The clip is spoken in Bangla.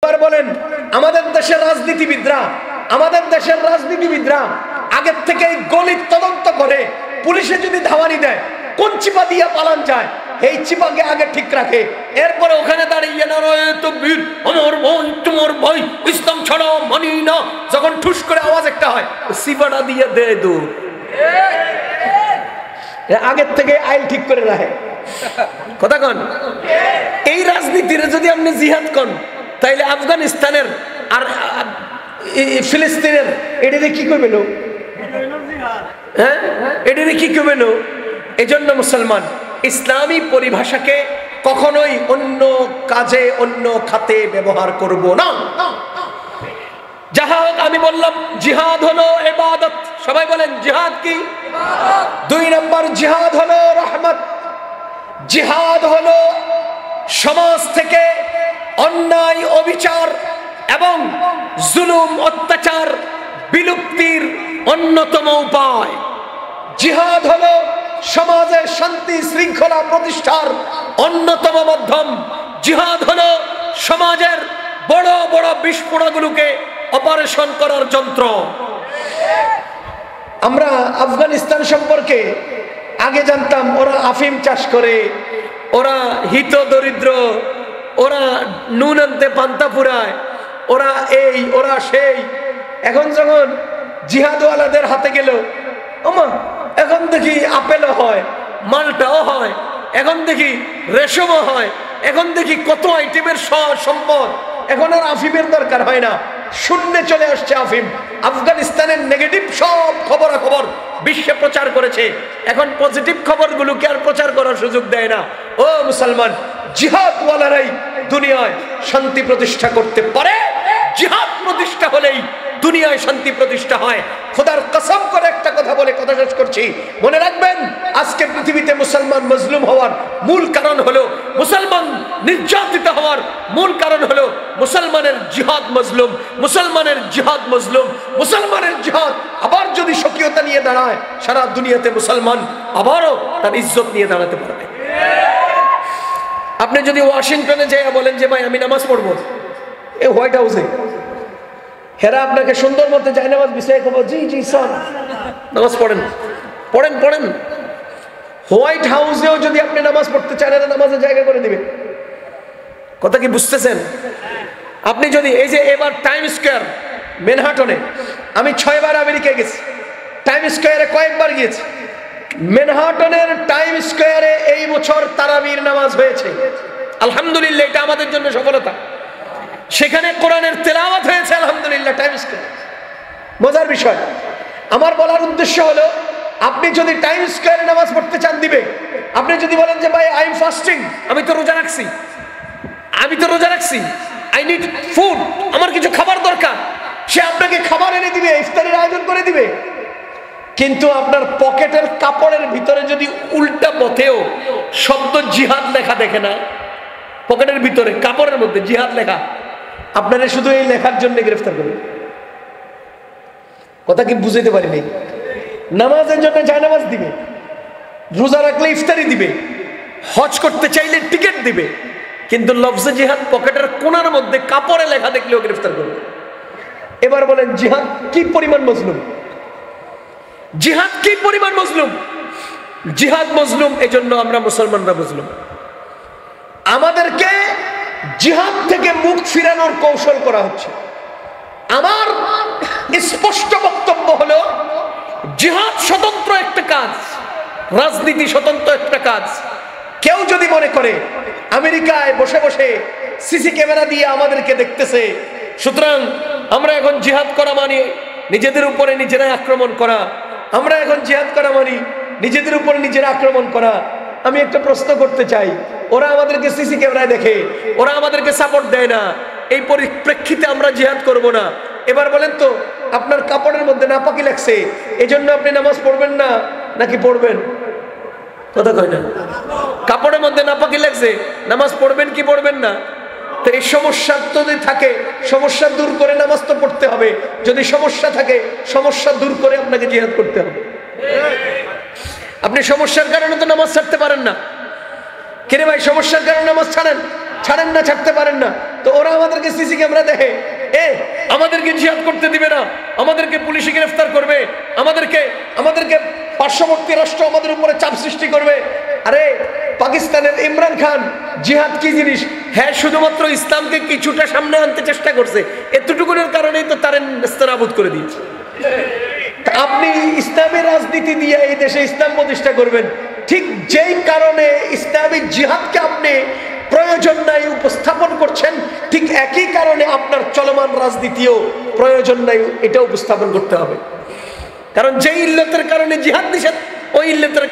এবার বলেন আমাদের দেশের রাজনীতিবিদরা আগের থেকে গলিত তদন্ত করে পুলিশে যদি ধাওয়ানি দেয় কোন চিপা দিয়ে পালান যায় এই চিপাকে আগে ঠিক রাখে, এরপরে ওখানে দাঁড়িয়ে নারায়ে তাকবীর আমার ভাই তোমার ভাই ইসলাম ছাড়া মানি না, যখন ঠুস করে আওয়াজ একটা হয় চিপাটা দিয়ে দেয় দূর, আগের থেকে আইল ঠিক করে রাখে। কথা কন, এই রাজনীতির যদি আপনি জিহাদ কন তাইলে আফগানিস্তানের আর ফিলিস্তিনের এটারে কি করবেন? হ্যাঁ, এটারে কি করবেন? এজন্য মুসলমান ইসলামী পরিভাষাকে কখনোই অন্য কাজে অন্য খাতে ব্যবহার করব না। জিহাদ, আমি বললাম জিহাদ হলো ইবাদত, সবাই বলেন জিহাদ কি? দুই নম্বর জিহাদ হলো রহমত, জিহাদ হলো সমাজ থেকে অন্যায় অবিচার এবং জুলুম অত্যাচার বিলুপ্তির অন্যতম উপায়। জিহাদ হলো সমাজে শান্তি শৃঙ্খলা প্রতিষ্ঠার অন্যতম মাধ্যম। জিহাদ হলো সমাজের বড় বড় বিস্ফোরণগুলোকে অপারেশন করার যন্ত্র। আমরা আফগানিস্তান সম্পর্কে আগে জানতাম ওরা আফিম চাষ করে, ওরা হিত দরিদ্র, ওরা নুন আনতে পান্তা ফুরায়, ওরা এই ওরা সেই। এখন যখন জিহাদওয়ালাদের হাতে গেল, ওমা এখন দেখি আপেলও হয়, মালটাও হয়, এখন দেখি রেশমও হয়, এখন দেখি কত আইটেমের সম্পদ, এখন আর আফিমের দরকার হয় না, শূন্যে চলে আসছে আফিম। আফগানিস্তানের নেগেটিভ সব খবরাখবর বিশ্বে প্রচার করেছে, এখন পজিটিভ খবরগুলোকে আর প্রচার করার সুযোগ দেয় না। ও মুসলমান, জিহাদওয়ালারাই দুনিয়ায় শান্তি প্রতিষ্ঠা করতে পারে, জিহাদ প্রতিষ্ঠা হলেই দুনিয়ায় শান্তি প্রতিষ্ঠা হয়। খোদার কসম করে একটা কথা বলে কথা শেষ করছি, মনে রাখবেন আজকে পৃথিবীতে মুসলমান মজলুম হওয়ার মূল কারণ হলো, মুসলমান নির্যাতিত হওয়ার মূল কারণ হলো মুসলমানের জিহাদ মজলুম, মুসলমানের জিহাদ মজলুম, মুসলমানের জিহাদ আবার যদি স্বকীয়তা নিয়ে দাঁড়ায়, সারা দুনিয়াতে মুসলমান আবারও তার ইজ্জত নিয়ে দাঁড়াতে পারবে। আপনি যদি ওয়াশিংটনে যেয়ে বলেন যে ভাই আমি নামাজ পড়বো, এই হোয়াইট হাউসে হেরা আপনাকে সুন্দর মতো যায় নামাজ বিষয়ে খবর, জি জি স্যার নামাজ পড়েন পড়েন পড়েন। হোয়াইট হাউসেও যদি আপনি নামাজ পড়তে চান, এরা নামাজের জায়গা করে দিবে। কথা কি বুঝতেছেন? আপনি যদি এই যে এবার টাইম স্কোয়ার ম্যানহাটনে, আমি 6 বার আমেরিকায় গেছি, টাইম স্কোয়ারে কয়েকবার গিয়েছি। ম্যানহাটনের টাইম স্কোয়ারে এই বছর তারাবির নামাজ হয়েছে, আলহামদুলিল্লাহ, এটা আমাদের জন্য সফলতা। সেখানে কোরআনের তেলাওয়াত হয়েছে, আলহামদুলিল্লাহ, টাইম স্কোয়ার। মজার বিষয়, আমার বলার উদ্দেশ্য হলো আপনি যদি টাইম স্কোয়ারে নামাজ পড়তে চান দিবে। আপনি যদি বলেন যে ভাই আই এম ফাস্টিং, আমি তো রোজা রাখছি, আই নিড ফুড, আমার কিছু খাবার দরকার, সে আপনাকে খাবার এনে দিবে, ইফতারের আয়োজন করে দিবে। কিন্তু আপনার পকেটের কাপড়ের ভিতরে যদি উল্টা পথেও শব্দ জিহাদ লেখা দেখে না, পকেটের ভিতরে কাপড়ের মধ্যে জিহাদ লেখা, আপনারা শুধু এই লেখার জন্য গ্রেফতার করবে। কথা কি বুঝাইতে পারিনি? নামাজের জন্য জায়নামাজ দিবে, রোজা রাখলে ইফতারি দিবে, হজ করতে চাইলে টিকিট দিবে, কিন্তু লফজে জিহাদ পকেটের কোণার মধ্যে কাপড়ে লেখা দেখলেও গ্রেফতার করবে। এবার বলেন জিহাদ কি পরিমাণ মজলুম? জিহাদ কি পরিমাণ মজলুম? জিহাদ মজলুম, এজন্য আমরা মুসলমানরা মজলুম। আমাদেরকে জিহাদ থেকে মুখ ফিরানোর কৌশল করা হচ্ছে। আমার স্পষ্ট বক্তব্য হলো জিহাদ স্বতন্ত্র একটা কাজ, রাজনীতি স্বতন্ত্র একটা কাজ। কেউ যদি মনে করে আমেরিকায় বসে বসে সিসি ক্যামেরা দিয়ে আমাদেরকে দেখতেছে, সুতরাং আমরা এখন জিহাদ করা মানে নিজেদের উপরে নিজেরাই আক্রমণ করা, আমরা এখন জিহাদ করা মানে নিজেদের উপরে নিজেরা আক্রমণ করা। আমি একটা প্রশ্ন করতে চাই, ওরা আমাদেরকে সিসি ক্যামেরায় দেখে, ওরা আমাদেরকে সাপোর্ট দেয় না, এই পরিপ্রেক্ষিতে আমরা জিহাদ করব না। এবার বলেন তো, আপনার কাপড়ের মধ্যে নাপাকি লাগছে, এজন্য আপনি নামাজ পড়বেন না নাকি পড়বেন? কথা কয় না? কাপড়ের মধ্যে নাপাকি লাগছে, নামাজ পড়বেন কি পড়বেন না? তো এই সমস্যা যদি থাকে, সমস্যা দূর করে নামাজ তো পড়তে হবে। যদি সমস্যা থাকে, সমস্যা দূর করে আপনাকে জিহাদ করতে হবে। আপনি সমস্যার কারণে তো নামাজ ছাড়তে পারেন না। কেন ভাই সমস্যার কারণে নামাজ ছাড়েন না, ছাড়তে পারেন না, তো তো ওরা আমাদেরকে সিসি ক্যামেরা দেখে, আমাদেরকে জিহাদ করতে দিবে না, আমাদেরকে পুলিশে গ্রেফতার করবে, আমাদেরকে পার্শ্ববর্তী রাষ্ট্র আমাদের উপরে চাপ সৃষ্টি করবে। আরে পাকিস্তানের ইমরান খান জিহাদ কি জিনিস, হ্যাঁ শুধুমাত্র ইসলামকে কিছুটা সামনে আনতে চেষ্টা করছে, এতটুকুনের কারণেই তো তার নাবুদ করে দিয়েছে। আপনি ইসলামের রাজনীতি দিয়ে এই দেশে ইসলাম প্রতিষ্ঠা করবেন, ঠিক যেই কারণে ইসলামিক জিহাদকে আপনি প্রয়োজন নাই উপস্থাপন করছেন, ঠিক একই কারণে আপনার চলমান রাজনীতিও প্রয়োজন নাই এটা উপস্থাপন করতে হবে। কারণ যে ইল্লতের কারণে জিহাদ নিষেধ, ওই ইল্লতের